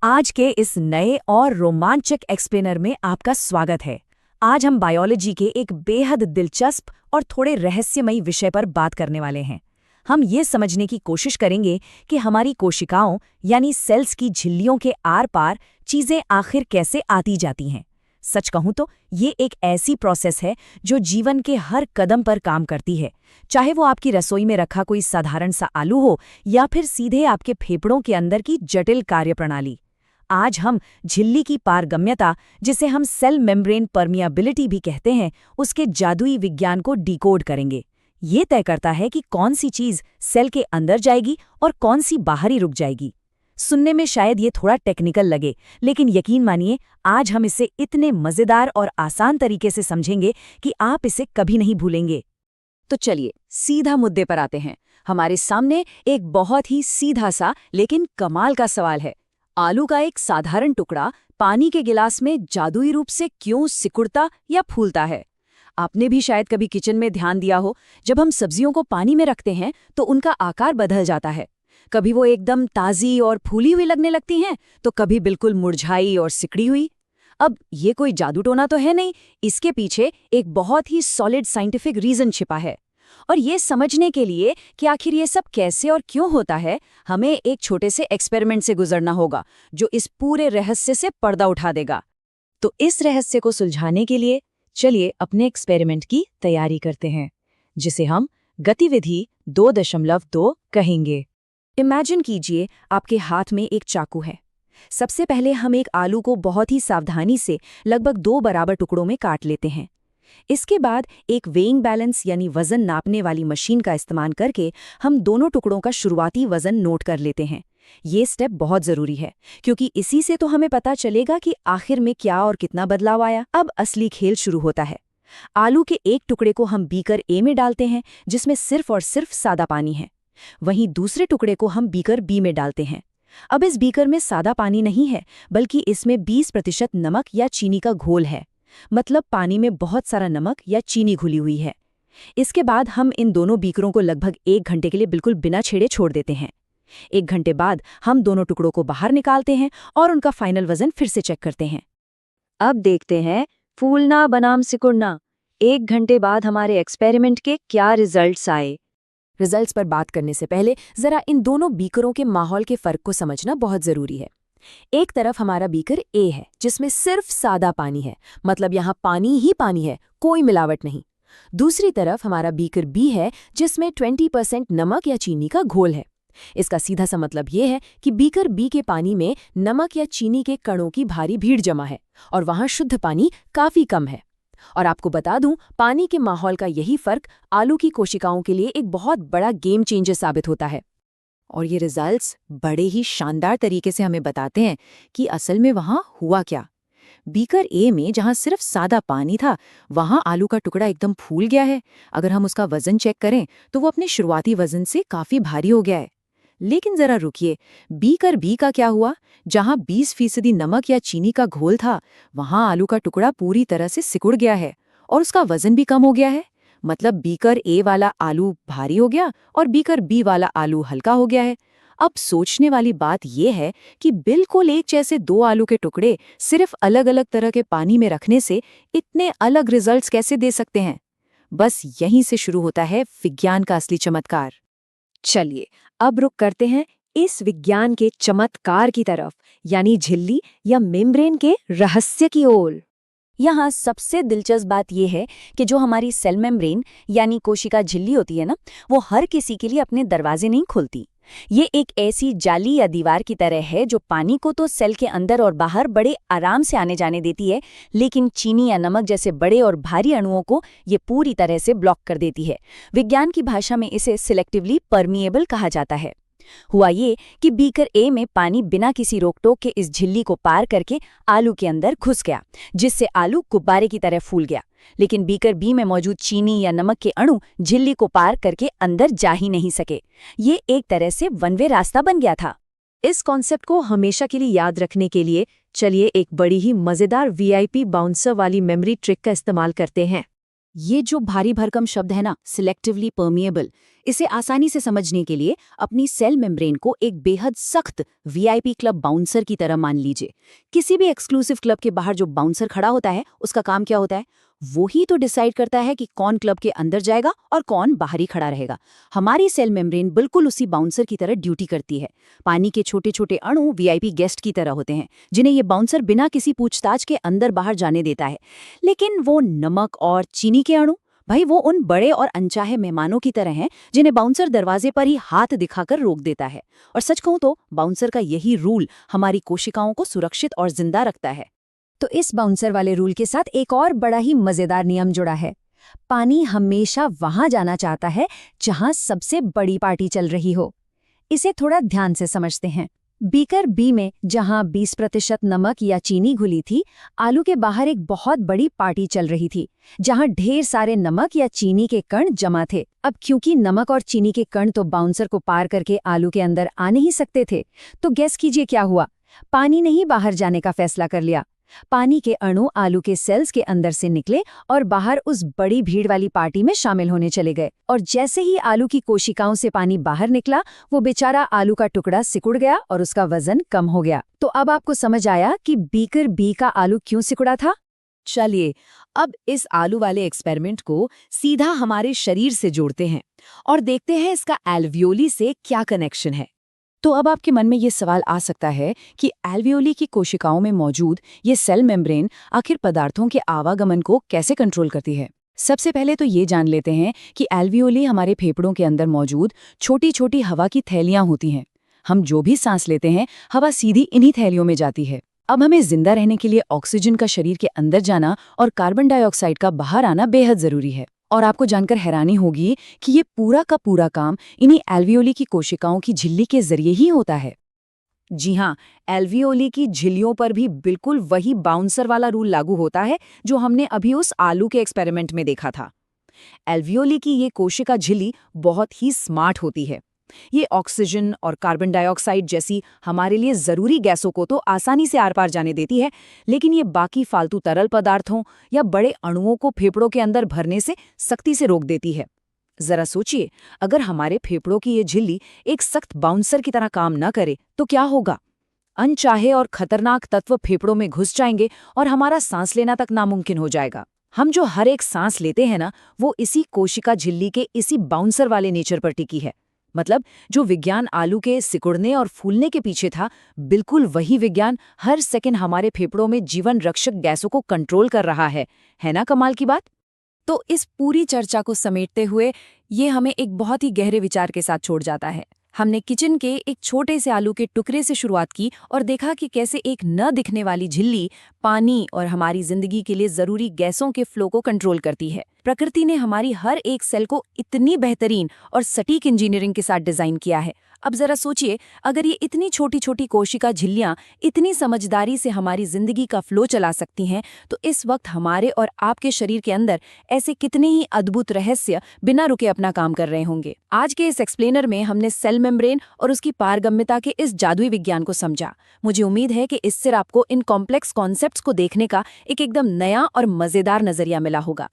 आज के इस नए और रोमांचक एक्सप्लेनर में आपका स्वागत है। आज हम बायोलॉजी के एक बेहद दिलचस्प और थोड़े रहस्यमयी विषय पर बात करने वाले हैं। हम ये समझने की कोशिश करेंगे कि हमारी कोशिकाओं यानी सेल्स की झिल्लियों के आर पार चीज़ें आखिर कैसे आती जाती हैं। सच कहूं तो ये एक ऐसी प्रोसेस है जो जीवन के हर कदम पर काम करती है, चाहे वो आपकी रसोई में रखा कोई साधारण सा आलू हो या फिर सीधे आपके फेफड़ों के अंदर की जटिल कार्यप्रणाली। आज हम झिल्ली की पारगम्यता, जिसे हम सेल मेम्ब्रेन परमियाबिलिटी भी कहते हैं, उसके जादुई विज्ञान को डिकोड करेंगे। ये तय करता है कि कौन सी चीज़ सेल के अंदर जाएगी और कौन सी बाहर ही रुक जाएगी। सुनने में शायद ये थोड़ा टेक्निकल लगे, लेकिन यकीन मानिए आज हम इसे इतने मज़ेदार और आसान तरीके से समझेंगे कि आप इसे कभी नहीं भूलेंगे। तो चलिए सीधा मुद्दे पर आते हैं। हमारे सामने एक बहुत ही सीधा सा लेकिन कमाल का सवाल है। आलू का एक साधारण टुकड़ा पानी के गिलास में जादुई रूप से क्यों सिकुड़ता या फूलता है? आपने भी शायद कभी किचन में ध्यान दिया हो, जब हम सब्जियों को पानी में रखते हैं तो उनका आकार बदल जाता है। कभी वो एकदम ताज़ी और फूली हुई लगने लगती हैं, तो कभी बिल्कुल मुरझाई और सिकड़ी हुई। अब ये कोई जादू टोना तो है नहीं, इसके पीछे एक बहुत ही सॉलिड साइंटिफिक रीज़न छिपा है। और ये समझने के लिए कि आखिर ये सब कैसे और क्यों होता है, हमें एक छोटे से एक्सपेरिमेंट से गुजरना होगा, जो इस पूरे रहस्य से पर्दा उठा देगा। तो इस रहस्य को सुलझाने के लिए चलिए अपने एक्सपेरिमेंट की तैयारी करते हैं, जिसे हम गतिविधि 2.2 कहेंगे। इमेजिन कीजिए आपके हाथ में एक चाकू है। सबसे पहले हम एक आलू को बहुत ही सावधानी से लगभग 2 बराबर टुकड़ों में काट लेते हैं। इसके बाद एक वेइंग बैलेंस यानी वजन नापने वाली मशीन का इस्तेमाल करके हम दोनों टुकड़ों का शुरुआती वजन नोट कर लेते हैं। ये स्टेप बहुत ज़रूरी है, क्योंकि इसी से तो हमें पता चलेगा कि आखिर में क्या और कितना बदलाव आया। अब असली खेल शुरू होता है। आलू के एक टुकड़े को हम बीकर ए में डालते हैं, जिसमें सिर्फ और सिर्फ सादा पानी है। वहीं दूसरे टुकड़े को हम बीकर बी में डालते हैं। अब इस बीकर में सादा पानी नहीं है, बल्कि इसमें 20% नमक या चीनी का घोल है। मतलब पानी में बहुत सारा नमक या चीनी घुली हुई है। इसके बाद हम इन दोनों बीकरों को लगभग 1 घंटे के लिए बिल्कुल बिना छेड़े छोड़ देते हैं। 1 घंटे बाद हम दोनों टुकड़ों को बाहर निकालते हैं और उनका फाइनल वजन फिर से चेक करते हैं। अब देखते हैं फूलना बनाम सिकुड़ना। 1 घंटे बाद हमारे एक्सपेरिमेंट के क्या रिजल्ट्स आए। रिजल्ट्स पर बात करने से पहले जरा इन दोनों बीकरों के माहौल के फर्क को समझना बहुत जरूरी है। एक तरफ हमारा बीकर ए है, जिसमें सिर्फ सादा पानी है, मतलब यहाँ पानी ही पानी है, कोई मिलावट नहीं। दूसरी तरफ हमारा बीकर बी है, जिसमें 20% नमक या चीनी का घोल है। इसका सीधा सा मतलब ये है कि बीकर बी के पानी में नमक या चीनी के कणों की भारी भीड़ जमा है और वहाँ शुद्ध पानी काफी कम है। और आपको बता दूं, पानी के माहौल का यही फर्क आलू की कोशिकाओं के लिए एक बहुत बड़ा गेम चेंजर साबित होता है। और ये रिजल्ट्स बड़े ही शानदार तरीके से हमें बताते हैं कि असल में वहाँ हुआ क्या। बीकर ए में जहाँ सिर्फ सादा पानी था, वहाँ आलू का टुकड़ा एकदम फूल गया है। अगर हम उसका वजन चेक करें तो वो अपने शुरुआती वजन से काफ़ी भारी हो गया है। लेकिन ज़रा रुकिए, बीकर बी का क्या हुआ? जहाँ 20% नमक या चीनी का घोल था, वहाँ आलू का टुकड़ा पूरी तरह से सिकुड़ गया है और उसका वजन भी कम हो गया है। मतलब बीकर ए वाला आलू भारी हो गया और बीकर बी वाला आलू हल्का हो गया है। अब सोचने वाली बात यह है कि बिल्कुल एक जैसे 2 आलू के टुकड़े सिर्फ अलग अलग तरह के पानी में रखने से इतने अलग रिजल्ट्स कैसे दे सकते हैं। बस यहीं से शुरू होता है विज्ञान का असली चमत्कार। चलिए अब रुक करते हैं इस विज्ञान के चमत्कार की तरफ, यानी झिल्ली या मेम्ब्रेन के रहस्य की ओर। यहाँ सबसे दिलचस्प बात यह है कि जो हमारी सेल मेम्ब्रेन यानी कोशिका झिल्ली होती है ना, वो हर किसी के लिए अपने दरवाजे नहीं खोलती। ये एक ऐसी जाली या दीवार की तरह है जो पानी को तो सेल के अंदर और बाहर बड़े आराम से आने जाने देती है, लेकिन चीनी या नमक जैसे बड़े और भारी अणुओं को ये पूरी तरह से ब्लॉक कर देती है। विज्ञान की भाषा में इसे सिलेक्टिवली परमिएबल कहा जाता है। हुआ ये कि बीकर ए में पानी बिना किसी रोक-टोक के इस झिल्ली को पार करके आलू के अंदर घुस गया, जिससे आलू गुब्बारे की तरह फूल गया। लेकिन बीकर बी में मौजूद चीनी या नमक के अणु झिल्ली को पार करके अंदर जा ही नहीं सके। ये एक तरह से वन वे रास्ता बन गया था। इस कॉन्सेप्ट को हमेशा के लिए याद रखने के लिए चलिए एक बड़ी ही मजेदार वीआईपी बाउंसर वाली मेमोरी ट्रिक का इस्तेमाल करते हैं। ये जो भारी भरकम शब्द है ना, सिलेक्टिवली परमिएबल, इसे आसानी से समझने के लिए अपनी सेल मेम्ब्रेन को एक बेहद सख्त वीआईपी क्लब बाउंसर की तरह मान लीजिए। किसी भी एक्सक्लूसिव क्लब के बाहर जो बाउंसर खड़ा होता है, उसका काम क्या होता है? वो ही तो डिसाइड करता है कि कौन क्लब के अंदर जाएगा और कौन बाहर ही खड़ा रहेगा। हमारी सेल मेम्ब्रेन बिल्कुल उसी बाउंसर की तरह ड्यूटी करती है। पानी के छोटे छोटे अणु वीआईपी गेस्ट की तरह होते हैं, जिन्हें ये बाउंसर बिना किसी पूछताछ के अंदर बाहर जाने देता है। लेकिन वो नमक और चीनी के अणु, भाई वो उन बड़े और अनचाहे मेहमानों की तरह हैं जिन्हें बाउंसर दरवाजे पर ही हाथ दिखाकर रोक देता है। और सच कहूं तो बाउंसर का यही रूल हमारी कोशिकाओं को सुरक्षित और जिंदा रखता है। तो इस बाउंसर वाले रूल के साथ एक और बड़ा ही मजेदार नियम जुड़ा है। पानी हमेशा वहां जाना चाहता है जहां सबसे बड़ी पार्टी चल रही हो। इसे थोड़ा ध्यान से समझते हैं। बीकर बी में जहां 20% नमक या चीनी घुली थी, आलू के बाहर एक बहुत बड़ी पार्टी चल रही थी जहां ढेर सारे नमक या चीनी के कण जमा थे। अब क्योंकि नमक और चीनी के कण तो बाउंसर को पार करके आलू के अंदर आ नहीं सकते थे, तो गेस कीजिए क्या हुआ? पानी ने ही बाहर जाने का फैसला कर लिया। पानी के अणु आलू के सेल्स के अंदर से निकले और बाहर उस बड़ी भीड़ वाली पार्टी में शामिल होने चले गए। और जैसे ही आलू की कोशिकाओं से पानी बाहर निकला, वो बेचारा आलू का टुकड़ा सिकुड़ गया और उसका वजन कम हो गया। तो अब आपको समझ आया कि बीकर बी का आलू क्यों सिकुड़ा था? चलिए अब इस आलू वाले एक्सपेरिमेंट को सीधा हमारे शरीर से जोड़ते हैं और देखते हैं इसका एल्वियोली से क्या कनेक्शन है। तो अब आपके मन में ये सवाल आ सकता है कि एल्वियोली की कोशिकाओं में मौजूद ये सेल मेम्ब्रेन आखिर पदार्थों के आवागमन को कैसे कंट्रोल करती है। सबसे पहले तो ये जान लेते हैं कि एल्वियोली हमारे फेफड़ों के अंदर मौजूद छोटी छोटी हवा की थैलियां होती हैं। हम जो भी सांस लेते हैं, हवा सीधी इन्हीं थैलियों में जाती है। अब हमें जिंदा रहने के लिए ऑक्सीजन का शरीर के अंदर जाना और कार्बन डाइऑक्साइड का बाहर आना बेहद जरूरी है। और आपको जानकर हैरानी होगी कि ये पूरा का पूरा काम इन्हीं एल्वियोली की कोशिकाओं की झिल्ली के जरिए ही होता है। जी हाँ, एल्वियोली की झिल्लियों पर भी बिल्कुल वही बाउंसर वाला रूल लागू होता है जो हमने अभी उस आलू के एक्सपेरिमेंट में देखा था। एल्वियोली की ये कोशिका झिल्ली बहुत ही स्मार्ट होती है। ये ऑक्सीजन और कार्बन डाइऑक्साइड जैसी हमारे लिए जरूरी गैसों को तो आसानी से आर पार जाने देती है, लेकिन ये बाकी फालतू तरल पदार्थों या बड़े अणुओं को फेफड़ों के अंदर भरने से सख्ती से रोक देती है। जरा सोचिए, अगर हमारे फेफड़ों की ये झिल्ली एक सख्त बाउंसर की तरह काम न करे तो क्या होगा? अनचाहे और खतरनाक तत्व फेफड़ों में घुस जाएंगे और हमारा सांस लेना तक नामुमकिन हो जाएगा। हम जो हर एक सांस लेते हैं ना, वो इसी कोशिका झिल्ली के इसी बाउंसर वाले नेचर पर टिकी है। मतलब जो विज्ञान आलू के सिकुड़ने और फूलने के पीछे था, बिल्कुल वही विज्ञान हर सेकंड हमारे फेफड़ों में जीवन रक्षक गैसों को कंट्रोल कर रहा है ना कमाल की बात? तो इस पूरी चर्चा को समेटते हुए ये हमें एक बहुत ही गहरे विचार के साथ छोड़ जाता है। हमने किचन के एक छोटे से आलू के टुकड़े से शुरुआत की और देखा कि कैसे एक न दिखने वाली झिल्ली पानी और हमारी जिंदगी के लिए जरूरी गैसों के फ्लो को कंट्रोल करती है। प्रकृति ने हमारी हर एक सेल को इतनी बेहतरीन और सटीक इंजीनियरिंग के साथ डिजाइन किया है। अब जरा सोचिए, अगर ये इतनी छोटी छोटी कोशिका झिल्लियां इतनी समझदारी से हमारी जिंदगी का फ्लो चला सकती हैं, तो इस वक्त हमारे और आपके शरीर के अंदर ऐसे कितने ही अद्भुत रहस्य बिना रुके अपना काम कर रहे होंगे। आज के इस एक्सप्लेनर में हमने सेल मेम्ब्रेन और उसकी पारगम्यता के इस जादुई विज्ञान को समझा। मुझे उम्मीद है कि इससे आपको इन कॉम्प्लेक्स कॉन्सेप्ट्स को देखने का एक एकदम नया और मजेदार नजरिया मिला होगा।